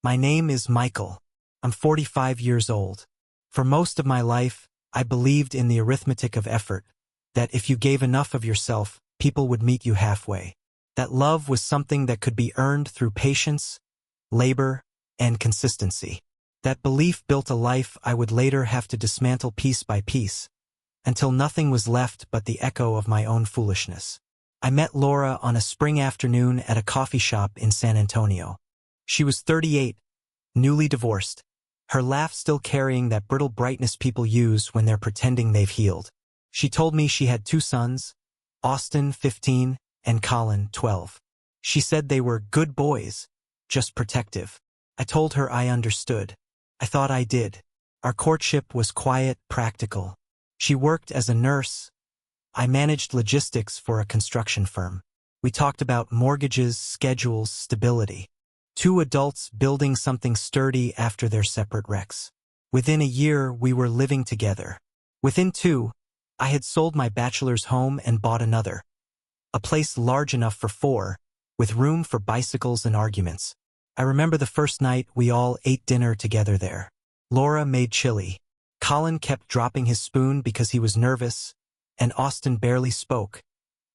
My name is Michael. I'm 45 years old. For most of my life, I believed in the arithmetic of effort, that if you gave enough of yourself, people would meet you halfway. That love was something that could be earned through patience, labor, and consistency. That belief built a life I would later have to dismantle piece by piece, until nothing was left but the echo of my own foolishness. I met Laura on a spring afternoon at a coffee shop in San Antonio. She was 38, newly divorced, her laugh still carrying that brittle brightness people use when they're pretending they've healed. She told me she had 2 sons, Austin, 15, and Colin, 12. She said they were good boys, just protective. I told her I understood. I thought I did. Our courtship was quiet, practical. She worked as a nurse. I managed logistics for a construction firm. We talked about mortgages, schedules, stability. 2 adults building something sturdy after their separate wrecks. Within a year, we were living together. Within 2, I had sold my bachelor's home and bought another. A place large enough for 4, with room for bicycles and arguments. I remember the first night we all ate dinner together there. Laura made chili. Colin kept dropping his spoon because he was nervous, and Austin barely spoke,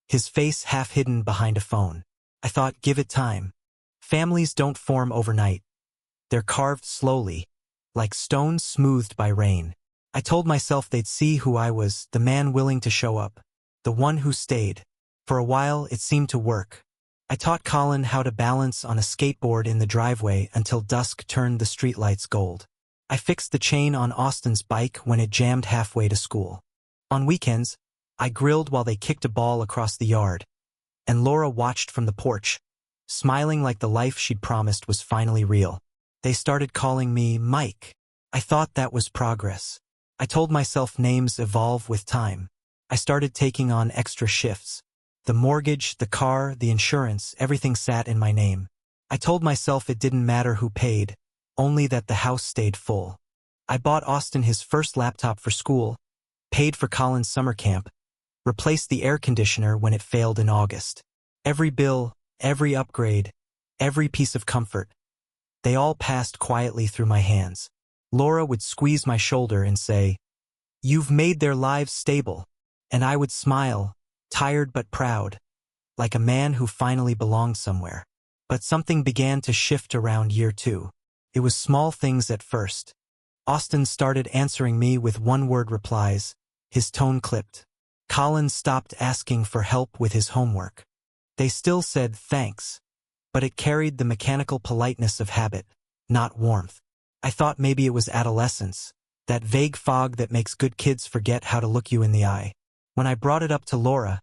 his face half hidden behind a phone. I thought, give it time. Families don't form overnight. They're carved slowly, like stones smoothed by rain. I told myself they'd see who I was, the man willing to show up, the one who stayed. For a while, it seemed to work. I taught Colin how to balance on a skateboard in the driveway until dusk turned the streetlights gold. I fixed the chain on Austin's bike when it jammed halfway to school. On weekends, I grilled while they kicked a ball across the yard, and Laura watched from the porch, smiling like the life she'd promised was finally real. They started calling me Mike. I thought that was progress. I told myself names evolve with time. I started taking on extra shifts. The mortgage, the car, the insurance, everything sat in my name. I told myself it didn't matter who paid, only that the house stayed full. I bought Austin his first laptop for school, paid for Colin's summer camp, replaced the air conditioner when it failed in August. Every bill, every upgrade, every piece of comfort, they all passed quietly through my hands. Laura would squeeze my shoulder and say, "You've made their lives stable," and I would smile, tired but proud, like a man who finally belonged somewhere. But something began to shift around year 2. It was small things at first. Austin started answering me with one-word replies, his tone clipped. Colin stopped asking for help with his homework. They still said thanks, but it carried the mechanical politeness of habit, not warmth. I thought maybe it was adolescence, that vague fog that makes good kids forget how to look you in the eye. When I brought it up to Laura,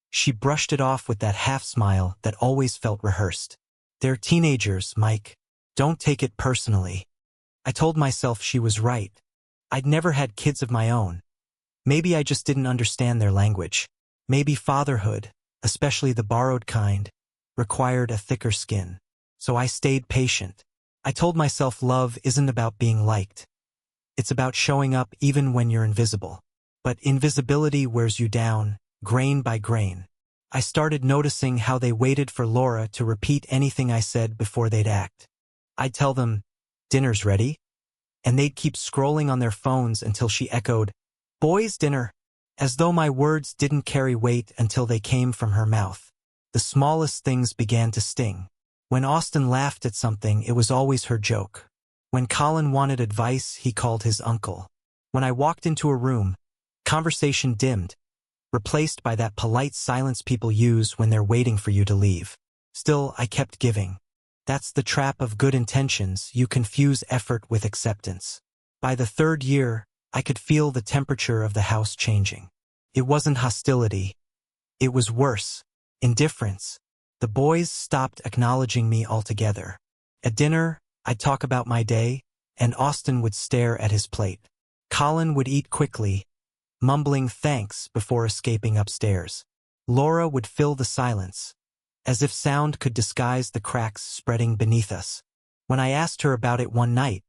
she brushed it off with that half-smile that always felt rehearsed. "They're teenagers, Mike. Don't take it personally." I told myself she was right. I'd never had kids of my own. Maybe I just didn't understand their language. Maybe fatherhood, especially the borrowed kind, required a thicker skin. So I stayed patient. I told myself love isn't about being liked. It's about showing up even when you're invisible. But invisibility wears you down, grain by grain. I started noticing how they waited for Laura to repeat anything I said before they'd act. I'd tell them, "Dinner's ready?" And they'd keep scrolling on their phones until she echoed, "Boys' dinner," as though my words didn't carry weight until they came from her mouth. The smallest things began to sting. When Austin laughed at something, it was always her joke. When Colin wanted advice, he called his uncle. When I walked into a room, conversation dimmed, replaced by that polite silence people use when they're waiting for you to leave. Still, I kept giving. That's the trap of good intentions. You confuse effort with acceptance. By the 3rd year, I could feel the temperature of the house changing. It wasn't hostility. It was worse. Indifference. The boys stopped acknowledging me altogether. At dinner, I'd talk about my day, and Austin would stare at his plate. Colin would eat quickly, mumbling thanks before escaping upstairs. Laura would fill the silence, as if sound could disguise the cracks spreading beneath us. When I asked her about it one night,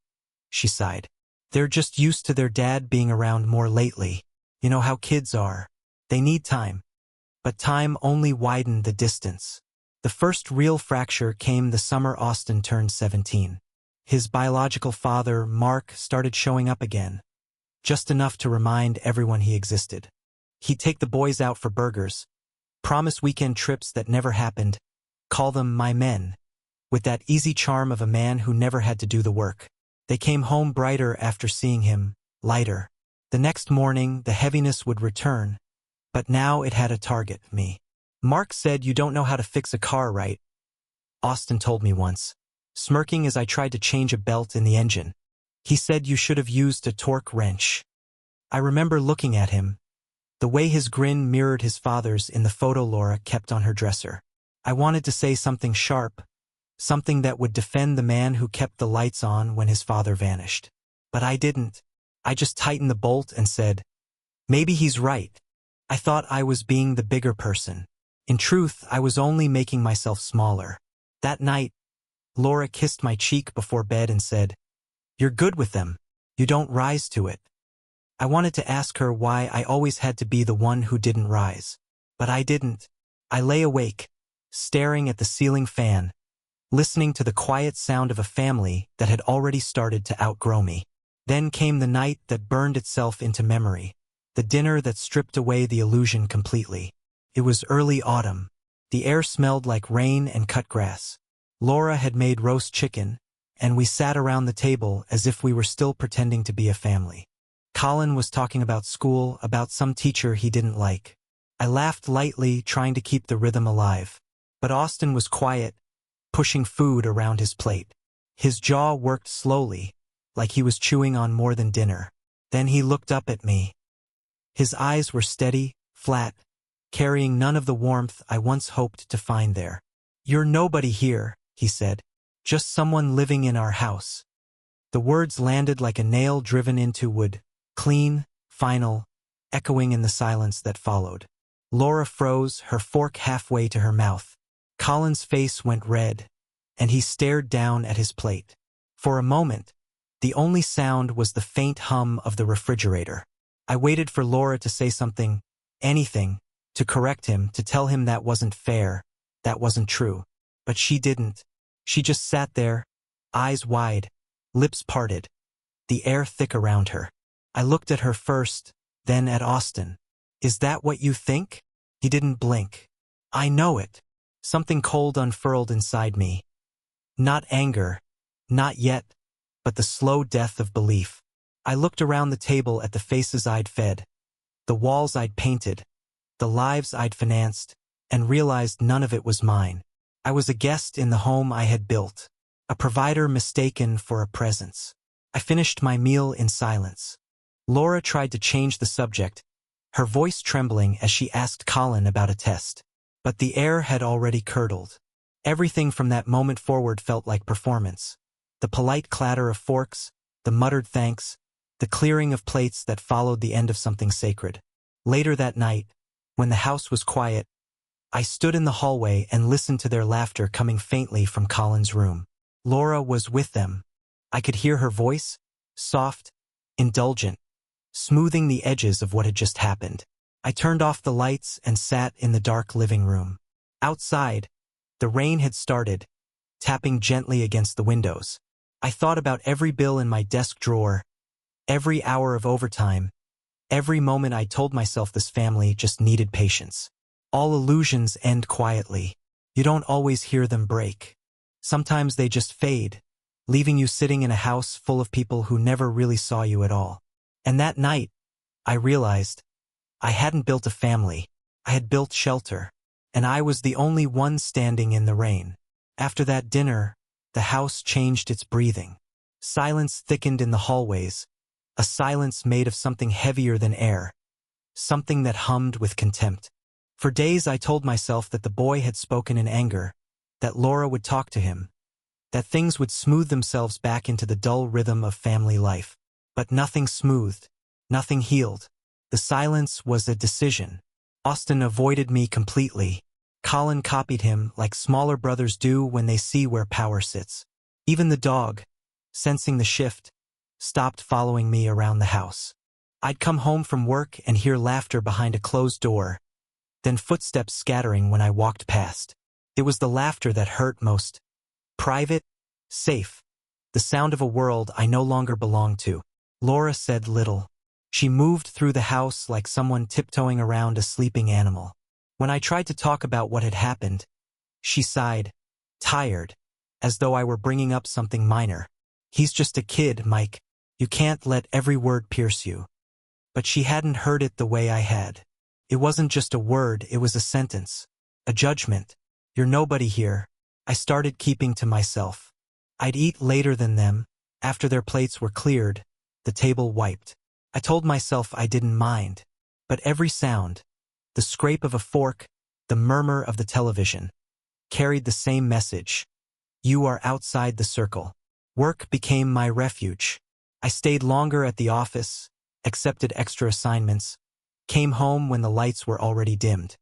she sighed. "They're just used to their dad being around more lately. You know how kids are. They need time." But time only widened the distance. The first real fracture came the summer Austin turned 17. His biological father, Mark, started showing up again, just enough to remind everyone he existed. He'd take the boys out for burgers, promise weekend trips that never happened, call them my men, with that easy charm of a man who never had to do the work. They came home brighter after seeing him, lighter. The next morning, the heaviness would return, but now it had a target, me. Mark said, "You don't know how to fix a car, right?" Austin told me once, smirking as I tried to change a belt in the engine. He said, "You should have used a torque wrench." I remember looking at him. The way his grin mirrored his father's in the photo Laura kept on her dresser. I wanted to say something sharp, something that would defend the man who kept the lights on when his father vanished. But I didn't. I just tightened the bolt and said, "Maybe he's right." I thought I was being the bigger person. In truth, I was only making myself smaller. That night, Laura kissed my cheek before bed and said, "You're good with them. You don't rise to it." I wanted to ask her why I always had to be the one who didn't rise. But I didn't. I lay awake, staring at the ceiling fan, listening to the quiet sound of a family that had already started to outgrow me. Then came the night that burned itself into memory, the dinner that stripped away the illusion completely. It was early autumn. The air smelled like rain and cut grass. Laura had made roast chicken, and we sat around the table as if we were still pretending to be a family. Colin was talking about school, about some teacher he didn't like. I laughed lightly, trying to keep the rhythm alive. But Austin was quiet, pushing food around his plate. His jaw worked slowly, like he was chewing on more than dinner. Then he looked up at me. His eyes were steady, flat, carrying none of the warmth I once hoped to find there. "You're nobody here," he said. "Just someone living in our house." The words landed like a nail driven into wood, clean, final, echoing in the silence that followed. Laura froze, her fork halfway to her mouth. Colin's face went red, and he stared down at his plate. For a moment, the only sound was the faint hum of the refrigerator. I waited for Laura to say something, anything, to correct him, to tell him that wasn't fair, that wasn't true. But she didn't. She just sat there, eyes wide, lips parted, the air thick around her. I looked at her first, then at Austin. "Is that what you think?" He didn't blink. "I know it." Something cold unfurled inside me. Not anger, not yet, but the slow death of belief. I looked around the table at the faces I'd fed, the walls I'd painted, the lives I'd financed, and realized none of it was mine. I was a guest in the home I had built, a provider mistaken for a presence. I finished my meal in silence. Laura tried to change the subject, her voice trembling as she asked Colin about a test. But the air had already curdled. Everything from that moment forward felt like performance. The polite clatter of forks, the muttered thanks, the clearing of plates that followed the end of something sacred. Later that night, when the house was quiet, I stood in the hallway and listened to their laughter coming faintly from Colin's room. Laura was with them. I could hear her voice, soft, indulgent, smoothing the edges of what had just happened. I turned off the lights and sat in the dark living room. Outside, the rain had started, tapping gently against the windows. I thought about every bill in my desk drawer, every hour of overtime, every moment I told myself this family just needed patience. All illusions end quietly. You don't always hear them break. Sometimes they just fade, leaving you sitting in a house full of people who never really saw you at all. And that night, I realized I hadn't built a family. I had built shelter, and I was the only one standing in the rain. After that dinner, the house changed its breathing. Silence thickened in the hallways, a silence made of something heavier than air, something that hummed with contempt. For days I told myself that the boy had spoken in anger, that Laura would talk to him, that things would smooth themselves back into the dull rhythm of family life. But nothing smoothed, nothing healed. The silence was a decision. Austin avoided me completely. Colin copied him like smaller brothers do when they see where power sits. Even the dog, sensing the shift, stopped following me around the house. I'd come home from work and hear laughter behind a closed door, then footsteps scattering when I walked past. It was the laughter that hurt most. Private, safe, the sound of a world I no longer belonged to. Laura said little. She moved through the house like someone tiptoeing around a sleeping animal. When I tried to talk about what had happened, she sighed, tired, as though I were bringing up something minor. He's just a kid, Mike. You can't let every word pierce you. But she hadn't heard it the way I had. It wasn't just a word, it was a sentence. A judgment. You're nobody here. I started keeping to myself. I'd eat later than them, after their plates were cleared, the table wiped. I told myself I didn't mind. But every sound, the scrape of a fork, the murmur of the television, carried the same message. You are outside the circle. Work became my refuge. I stayed longer at the office, accepted extra assignments, came home when the lights were already dimmed.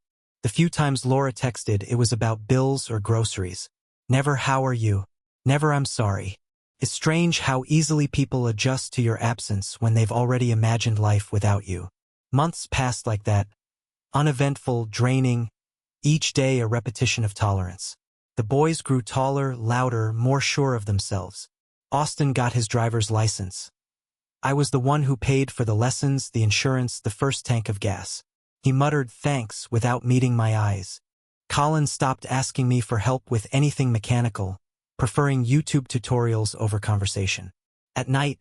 The few times Laura texted, it was about bills or groceries. Never how are you? Never I'm sorry. It's strange how easily people adjust to your absence when they've already imagined life without you. Months passed like that. Uneventful, draining, each day a repetition of tolerance. The boys grew taller, louder, more sure of themselves. Austin got his driver's license. I was the one who paid for the lessons, the insurance, the first tank of gas. He muttered thanks without meeting my eyes. Colin stopped asking me for help with anything mechanical, preferring YouTube tutorials over conversation. At night,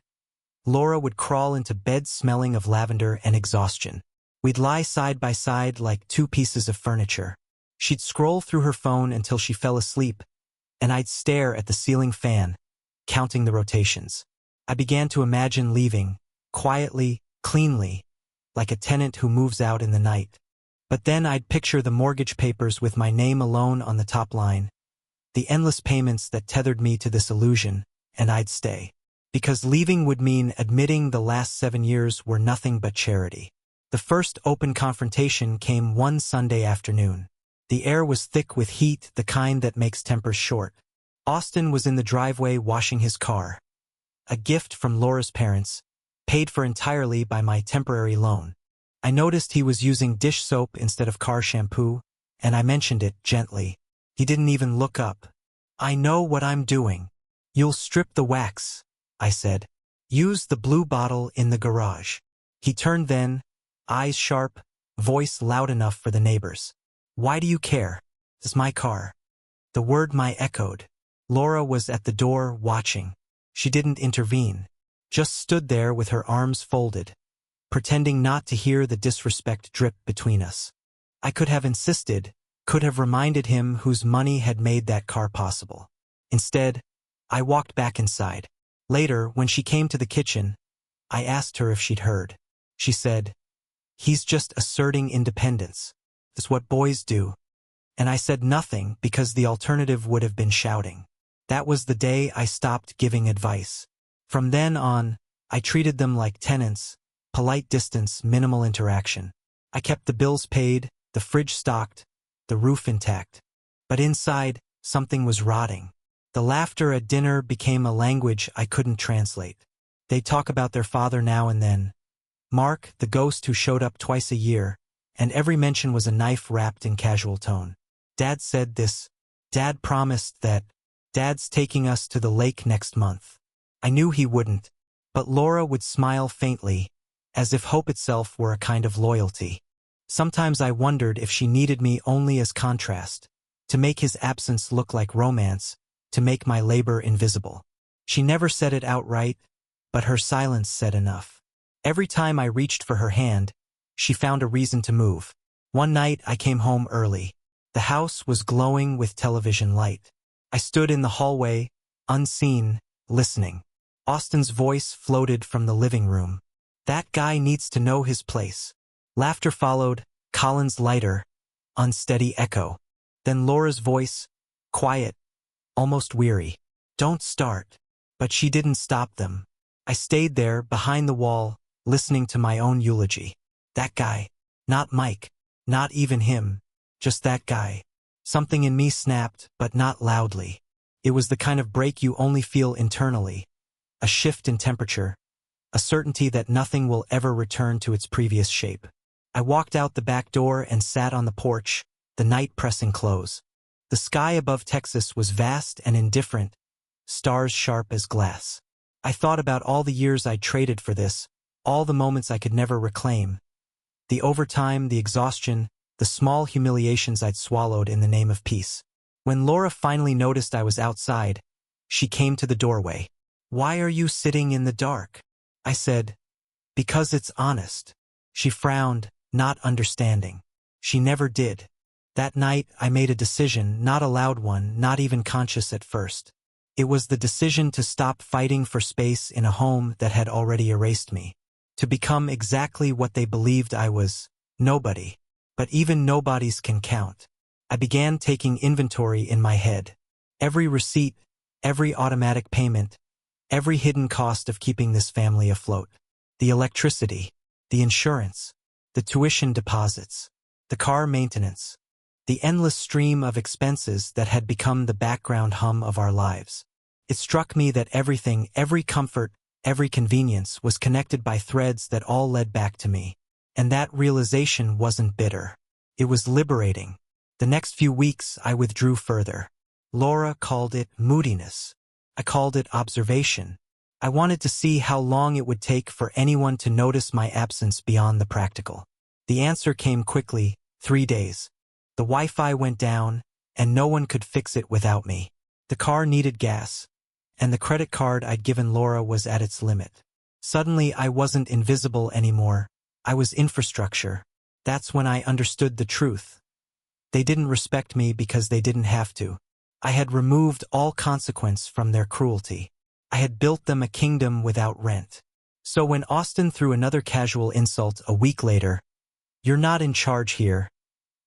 Laura would crawl into bed smelling of lavender and exhaustion. We'd lie side by side like two pieces of furniture. She'd scroll through her phone until she fell asleep, and I'd stare at the ceiling fan, counting the rotations. I began to imagine leaving, quietly, cleanly, like a tenant who moves out in the night. But then I'd picture the mortgage papers with my name alone on the top line, the endless payments that tethered me to this illusion, and I'd stay. Because leaving would mean admitting the last 7 years were nothing but charity. The first open confrontation came one Sunday afternoon. The air was thick with heat, the kind that makes tempers short. Austin was in the driveway washing his car. A gift from Laura's parents, paid for entirely by my temporary loan. I noticed he was using dish soap instead of car shampoo, and I mentioned it gently. He didn't even look up. I know what I'm doing. You'll strip the wax, I said. Use the blue bottle in the garage. He turned then, eyes sharp, voice loud enough for the neighbors. Why do you care? It's my car. The word "my" echoed. Laura was at the door watching. She didn't intervene, just stood there with her arms folded, pretending not to hear the disrespect drip between us. I could have insisted, could have reminded him whose money had made that car possible. Instead, I walked back inside. Later, when she came to the kitchen, I asked her if she'd heard. She said, "He's just asserting independence. It's what boys do." And I said nothing because the alternative would have been shouting. That was the day I stopped giving advice. From then on, I treated them like tenants, polite distance, minimal interaction. I kept the bills paid, the fridge stocked, the roof intact. But inside, something was rotting. The laughter at dinner became a language I couldn't translate. They'd talk about their father now and then. Mark, the ghost who showed up twice a year, and every mention was a knife wrapped in casual tone. Dad said this. Dad promised that. Dad's taking us to the lake next month. I knew he wouldn't, but Laura would smile faintly, as if hope itself were a kind of loyalty. Sometimes I wondered if she needed me only as contrast, to make his absence look like romance, to make my labor invisible. She never said it outright, but her silence said enough. Every time I reached for her hand, she found a reason to move. One night I came home early. The house was glowing with television light. I stood in the hallway, unseen, listening. Austin's voice floated from the living room. That guy needs to know his place. Laughter followed, Colin's lighter, unsteady echo. Then Laura's voice, quiet, almost weary. Don't start. But she didn't stop them. I stayed there, behind the wall, listening to my own eulogy. That guy. Not Mike. Not even him. Just that guy. Something in me snapped, but not loudly. It was the kind of break you only feel internally. A shift in temperature. A certainty that nothing will ever return to its previous shape. I walked out the back door and sat on the porch, the night pressing close. The sky above Texas was vast and indifferent, stars sharp as glass. I thought about all the years I'd traded for this, all the moments I could never reclaim. The overtime, the exhaustion, the small humiliations I'd swallowed in the name of peace. When Laura finally noticed I was outside, she came to the doorway. "Why are you sitting in the dark?" I said, "Because it's honest." She frowned, not understanding. She never did. That night, I made a decision, not a loud one, not even conscious at first. It was the decision to stop fighting for space in a home that had already erased me. To become exactly what they believed I was, nobody. But even nobodies can count. I began taking inventory in my head. Every receipt, every automatic payment, every hidden cost of keeping this family afloat. The electricity, the insurance, the tuition deposits, the car maintenance, the endless stream of expenses that had become the background hum of our lives. It struck me that everything, every comfort, every convenience was connected by threads that all led back to me. And that realization wasn't bitter. It was liberating. The next few weeks I withdrew further. Laura called it moodiness. I called it observation. I wanted to see how long it would take for anyone to notice my absence beyond the practical. The answer came quickly, 3 days. The Wi-Fi went down, and no one could fix it without me. The car needed gas, and the credit card I'd given Laura was at its limit. Suddenly I wasn't invisible anymore. I was infrastructure. That's when I understood the truth. They didn't respect me because they didn't have to. I had removed all consequence from their cruelty. I had built them a kingdom without rent. So when Austin threw another casual insult a week later, "You're not in charge here,"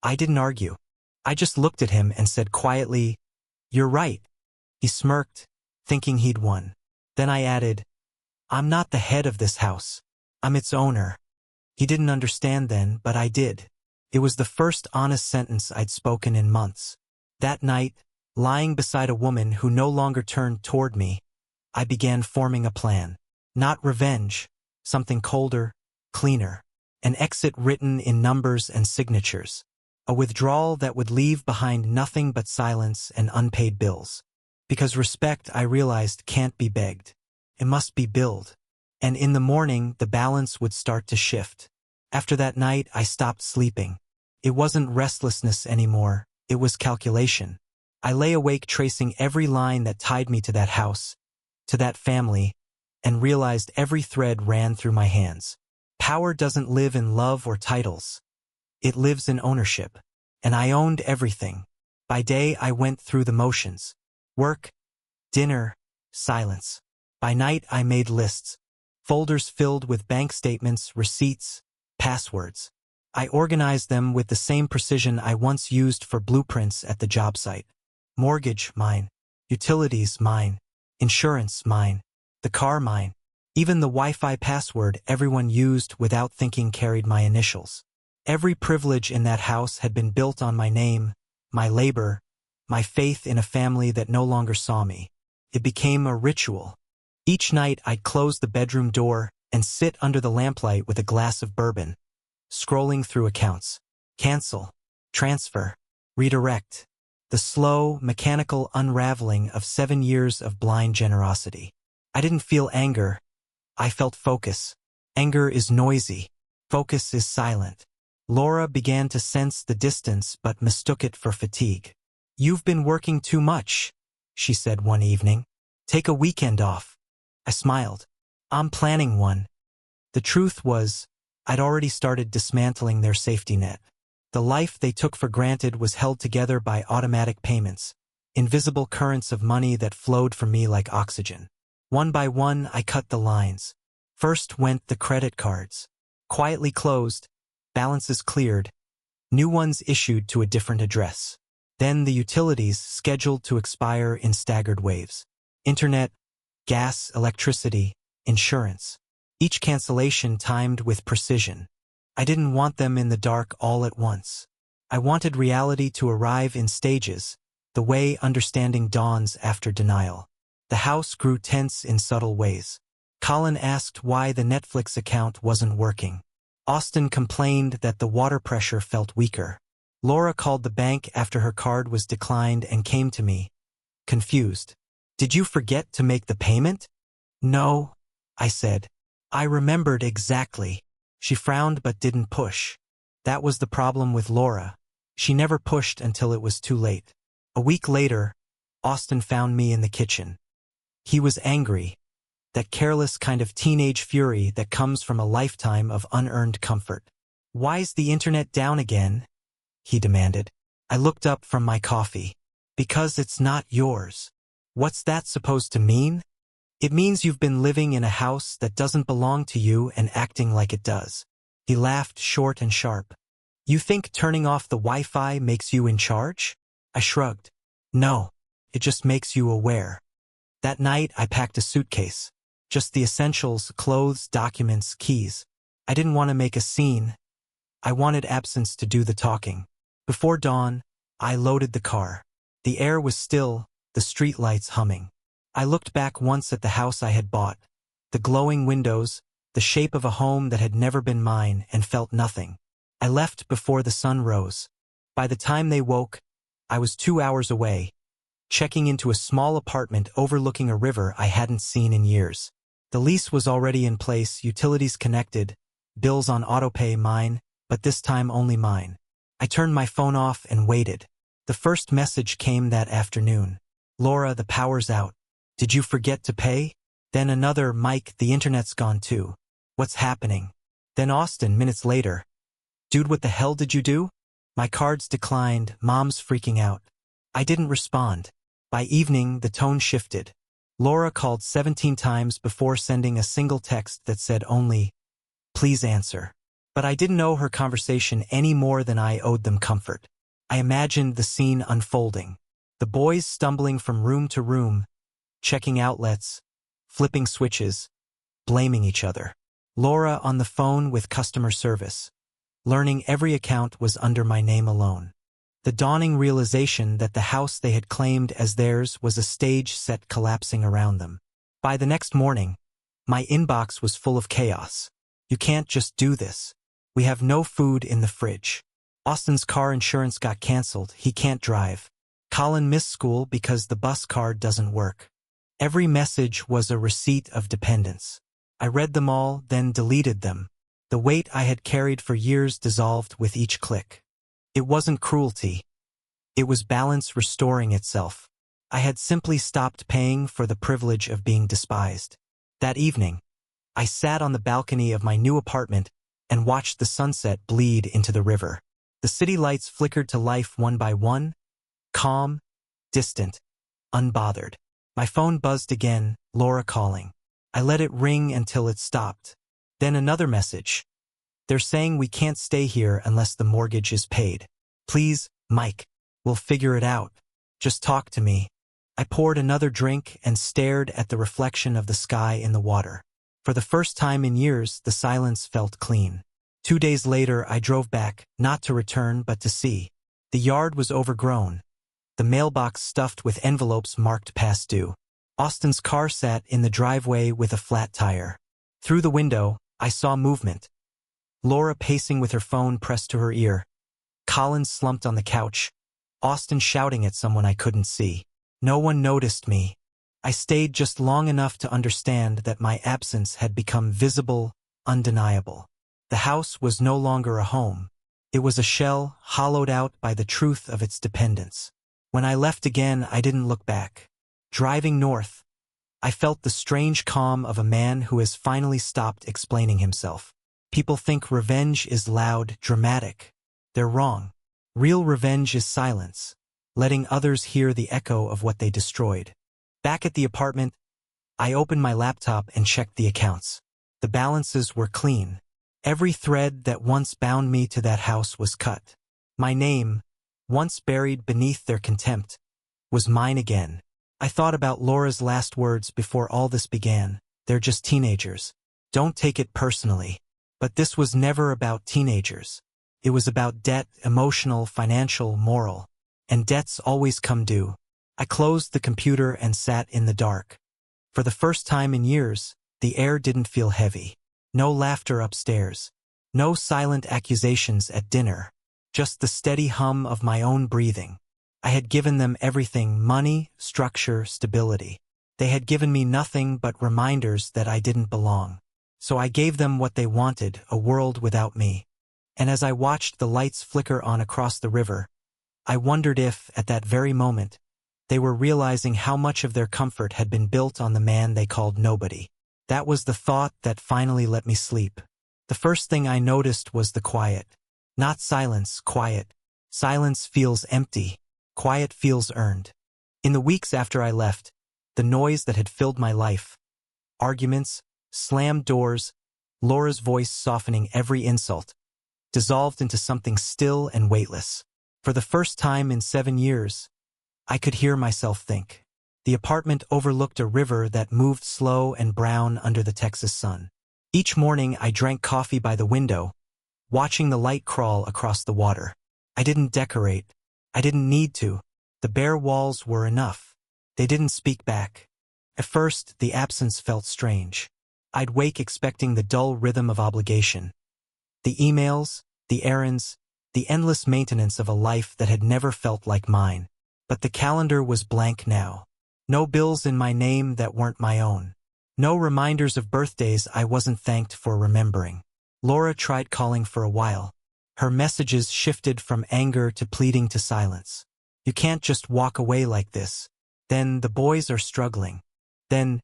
I didn't argue. I just looked at him and said quietly, "You're right." He smirked, thinking he'd won. Then I added, "I'm not the head of this house. I'm its owner." He didn't understand then, but I did. It was the first honest sentence I'd spoken in months. That night, lying beside a woman who no longer turned toward me, I began forming a plan. Not revenge, something colder, cleaner. An exit written in numbers and signatures. A withdrawal that would leave behind nothing but silence and unpaid bills. Because respect, I realized, can't be begged. It must be billed. And in the morning, the balance would start to shift. After that night, I stopped sleeping. It wasn't restlessness anymore, it was calculation. I lay awake tracing every line that tied me to that house, to that family, and realized every thread ran through my hands. Power doesn't live in love or titles. It lives in ownership. And I owned everything. By day, I went through the motions. Work, dinner, silence. By night, I made lists. Folders filled with bank statements, receipts, passwords. I organized them with the same precision I once used for blueprints at the job site. Mortgage, mine. Utilities, mine. Insurance, mine. The car, mine. Even the Wi-Fi password everyone used without thinking carried my initials. Every privilege in that house had been built on my name, my labor, my faith in a family that no longer saw me. It became a ritual. Each night I'd close the bedroom door and sit under the lamplight with a glass of bourbon, scrolling through accounts. Cancel, transfer, redirect. The slow, mechanical unraveling of 7 years of blind generosity. I didn't feel anger. I felt focus. Anger is noisy. Focus is silent. Laura began to sense the distance but mistook it for fatigue. "You've been working too much," she said one evening. "Take a weekend off." I smiled. "I'm planning one." The truth was, I'd already started dismantling their safety net. The life they took for granted was held together by automatic payments, invisible currents of money that flowed from me like oxygen. One by one, I cut the lines. First went the credit cards. Quietly closed, balances cleared, new ones issued to a different address. Then the utilities scheduled to expire in staggered waves. Internet, gas, electricity, insurance. Each cancellation timed with precision. I didn't want them in the dark all at once. I wanted reality to arrive in stages, the way understanding dawns after denial. The house grew tense in subtle ways. Colin asked why the Netflix account wasn't working. Austin complained that the water pressure felt weaker. Laura called the bank after her card was declined and came to me, confused. Did you forget to make the payment? No, I said. I remembered exactly. She frowned but didn't push. That was the problem with Laura. She never pushed until it was too late. A week later, Austin found me in the kitchen. He was angry. That careless kind of teenage fury that comes from a lifetime of unearned comfort. Why's the internet down again? He demanded. I looked up from my coffee. Because it's not yours. What's that supposed to mean? It means you've been living in a house that doesn't belong to you and acting like it does. He laughed short and sharp. You think turning off the Wi-Fi makes you in charge? I shrugged. No, it just makes you aware. That night I packed a suitcase. Just the essentials, clothes, documents, keys. I didn't want to make a scene. I wanted absence to do the talking. Before dawn, I loaded the car. The air was still, the streetlights humming. I looked back once at the house I had bought. The glowing windows, the shape of a home that had never been mine, and felt nothing. I left before the sun rose. By the time they woke, I was 2 hours away, checking into a small apartment overlooking a river I hadn't seen in years. The lease was already in place, utilities connected, bills on autopay mine, but this time only mine. I turned my phone off and waited. The first message came that afternoon. Laura, the power's out. Did you forget to pay? Then another, Mike, the internet's gone too. What's happening? Then Austin, minutes later. Dude, what the hell did you do? My cards declined, mom's freaking out. I didn't respond. By evening, the tone shifted. Laura called 17 times before sending a single text that said only, please answer. But I didn't owe her conversation any more than I owed them comfort. I imagined the scene unfolding. The boys stumbling from room to room, checking outlets, flipping switches, blaming each other. Laura on the phone with customer service, learning every account was under my name alone. The dawning realization that the house they had claimed as theirs was a stage set collapsing around them. By the next morning, my inbox was full of chaos. You can't just do this. We have no food in the fridge. Austin's car insurance got canceled, he can't drive. Colin missed school because the bus card doesn't work. Every message was a receipt of dependence. I read them all, then deleted them. The weight I had carried for years dissolved with each click. It wasn't cruelty. It was balance restoring itself. I had simply stopped paying for the privilege of being despised. That evening, I sat on the balcony of my new apartment and watched the sunset bleed into the river. The city lights flickered to life one by one, calm, distant, unbothered. My phone buzzed again, Laura calling. I let it ring until it stopped. Then another message. They're saying we can't stay here unless the mortgage is paid. Please, Mike, we'll figure it out. Just talk to me. I poured another drink and stared at the reflection of the sky in the water. For the first time in years, the silence felt clean. 2 days later, I drove back, not to return but to see. The yard was overgrown. The mailbox stuffed with envelopes marked past due. Austin's car sat in the driveway with a flat tire. Through the window, I saw movement. Laura pacing with her phone pressed to her ear. Colin slumped on the couch. Austin shouting at someone I couldn't see. No one noticed me. I stayed just long enough to understand that my absence had become visible, undeniable. The house was no longer a home. It was a shell, hollowed out by the truth of its dependence. When I left again, I didn't look back. Driving north, I felt the strange calm of a man who has finally stopped explaining himself. People think revenge is loud, dramatic. They're wrong. Real revenge is silence, letting others hear the echo of what they destroyed. Back at the apartment, I opened my laptop and checked the accounts. The balances were clean. Every thread that once bound me to that house was cut. My name, once buried beneath their contempt, was mine again. I thought about Laura's last words before all this began. They're just teenagers. Don't take it personally. But this was never about teenagers. It was about debt, emotional, financial, moral. And debts always come due. I closed the computer and sat in the dark. For the first time in years, the air didn't feel heavy. No laughter upstairs. No silent accusations at dinner. Just the steady hum of my own breathing. I had given them everything: money, structure, stability. They had given me nothing but reminders that I didn't belong. So I gave them what they wanted, a world without me. And as I watched the lights flicker on across the river, I wondered if, at that very moment, they were realizing how much of their comfort had been built on the man they called nobody. That was the thought that finally let me sleep. The first thing I noticed was the quiet. Not silence, quiet. Silence feels empty. Quiet feels earned. In the weeks after I left, the noise that had filled my life, arguments, slammed doors, Laura's voice softening every insult, dissolved into something still and weightless. For the first time in 7 years, I could hear myself think. The apartment overlooked a river that moved slow and brown under the Texas sun. Each morning I drank coffee by the window, watching the light crawl across the water. I didn't decorate. I didn't need to. The bare walls were enough. They didn't speak back. At first, the absence felt strange. I'd wake expecting the dull rhythm of obligation. The emails, the errands, the endless maintenance of a life that had never felt like mine. But the calendar was blank now. No bills in my name that weren't my own. No reminders of birthdays I wasn't thanked for remembering. Laura tried calling for a while. Her messages shifted from anger to pleading to silence. You can't just walk away like this. Then the boys are struggling. Then,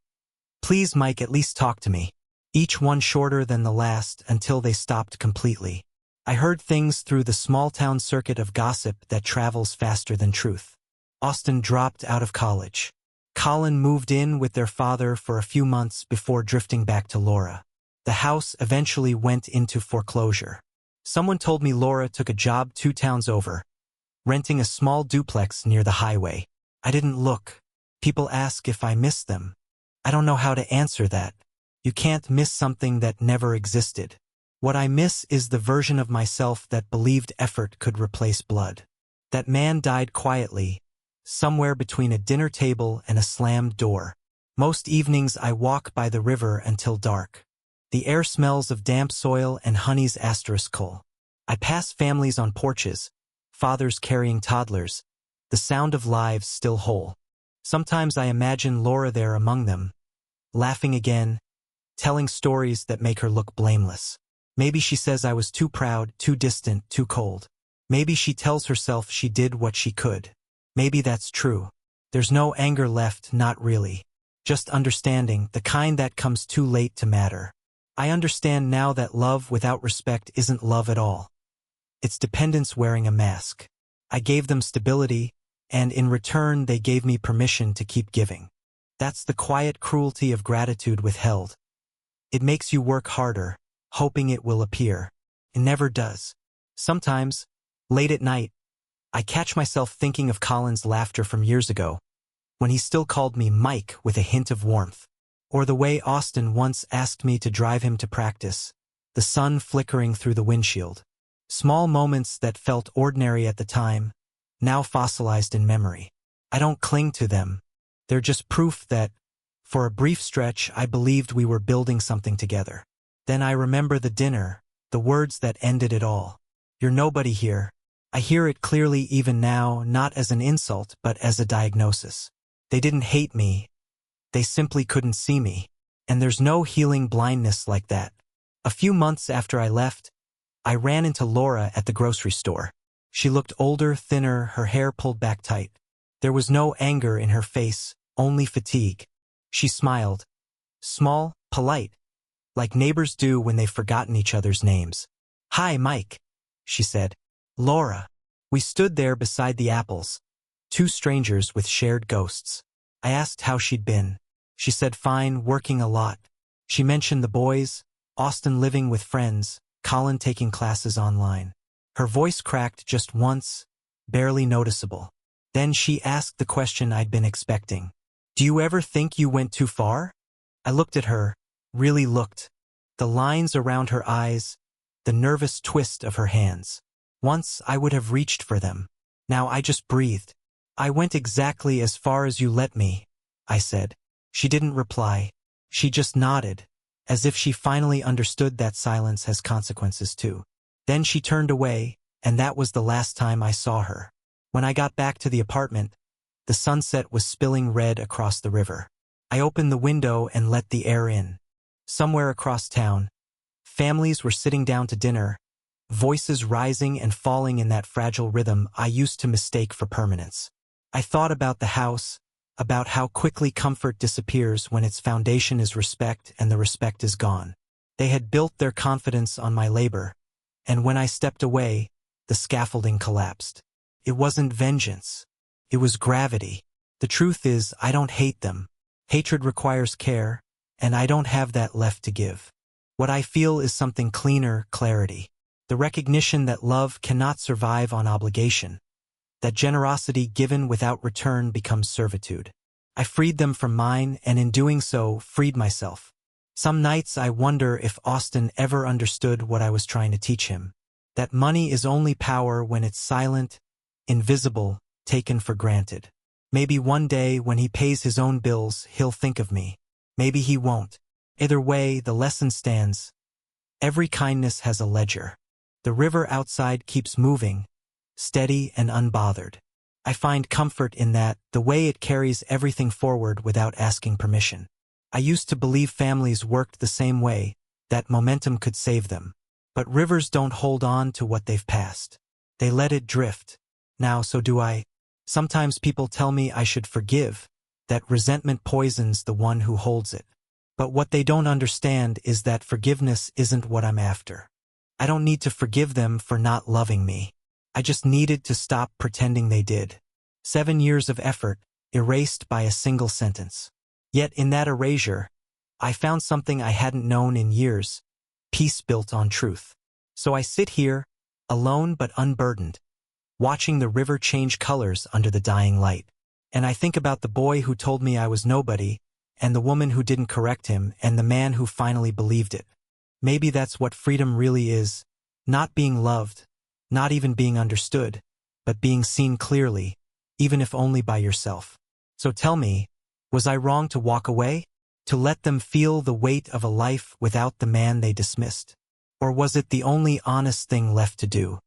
please Mike, at least talk to me. Each one shorter than the last until they stopped completely. I heard things through the small-town circuit of gossip that travels faster than truth. Austin dropped out of college. Colin moved in with their father for a few months before drifting back to Laura. The house eventually went into foreclosure. Someone told me Laura took a job 2 towns over, renting a small duplex near the highway. I didn't look. People ask if I miss them. I don't know how to answer that. You can't miss something that never existed. What I miss is the version of myself that believed effort could replace blood. That man died quietly, somewhere between a dinner table and a slammed door. Most evenings I walk by the river until dark. The air smells of damp soil and honey's asteriskal. I pass families on porches, fathers carrying toddlers, the sound of lives still whole. Sometimes I imagine Laura there among them, laughing again, telling stories that make her look blameless. Maybe she says I was too proud, too distant, too cold. Maybe she tells herself she did what she could. Maybe that's true. There's no anger left, not really. Just understanding, the kind that comes too late to matter. I understand now that love without respect isn't love at all. It's dependence wearing a mask. I gave them stability, and in return they gave me permission to keep giving. That's the quiet cruelty of gratitude withheld. It makes you work harder, hoping it will appear. It never does. Sometimes, late at night, I catch myself thinking of Colin's laughter from years ago, when he still called me Mike with a hint of warmth. Or the way Austin once asked me to drive him to practice, the sun flickering through the windshield. Small moments that felt ordinary at the time, now fossilized in memory. I don't cling to them. They're just proof that, for a brief stretch, I believed we were building something together. Then I remember the dinner, the words that ended it all. You're nobody here. I hear it clearly even now, not as an insult, but as a diagnosis. They didn't hate me. They simply couldn't see me. And there's no healing blindness like that. A few months after I left, I ran into Laura at the grocery store. She looked older, thinner, her hair pulled back tight. There was no anger in her face, only fatigue. She smiled. Small, polite, like neighbors do when they've forgotten each other's names. "Hi, Mike," she said. "Laura." We stood there beside the apples, 2 strangers with shared ghosts. I asked how she'd been. She said fine, working a lot. She mentioned the boys, Austin living with friends, Colin taking classes online. Her voice cracked just once, barely noticeable. Then she asked the question I'd been expecting. "Do you ever think you went too far?" I looked at her, really looked. The lines around her eyes, the nervous twist of her hands. Once I would have reached for them. Now I just breathed. "I went exactly as far as you let me," I said. She didn't reply. She just nodded, as if she finally understood that silence has consequences too. Then she turned away, and that was the last time I saw her. When I got back to the apartment, the sunset was spilling red across the river. I opened the window and let the air in. Somewhere across town, families were sitting down to dinner, voices rising and falling in that fragile rhythm I used to mistake for permanence. I thought about the house, about how quickly comfort disappears when its foundation is respect and the respect is gone. They had built their confidence on my labor, and when I stepped away, the scaffolding collapsed. It wasn't vengeance. It was gravity. The truth is, I don't hate them. Hatred requires care, and I don't have that left to give. What I feel is something cleaner, clarity. The recognition that love cannot survive on obligation, that generosity given without return becomes servitude. I freed them from mine, and in doing so, freed myself. Some nights I wonder if Austin ever understood what I was trying to teach him. That money is only power when it's silent, invisible, taken for granted. Maybe one day when he pays his own bills, he'll think of me. Maybe he won't. Either way, the lesson stands. Every kindness has a ledger. The river outside keeps moving, steady and unbothered. I find comfort in that, the way it carries everything forward without asking permission. I used to believe families worked the same way, that momentum could save them. But rivers don't hold on to what they've passed. They let it drift. Now so do I. Sometimes people tell me I should forgive, that resentment poisons the one who holds it. But what they don't understand is that forgiveness isn't what I'm after. I don't need to forgive them for not loving me. I just needed to stop pretending they did. 7 years of effort, erased by a single sentence. Yet in that erasure, I found something I hadn't known in years, peace built on truth. So I sit here, alone but unburdened, watching the river change colors under the dying light. And I think about the boy who told me I was nobody, and the woman who didn't correct him, and the man who finally believed it. Maybe that's what freedom really is, not being loved, not even being understood, but being seen clearly, even if only by yourself. So tell me, was I wrong to walk away? To let them feel the weight of a life without the man they dismissed? Or was it the only honest thing left to do?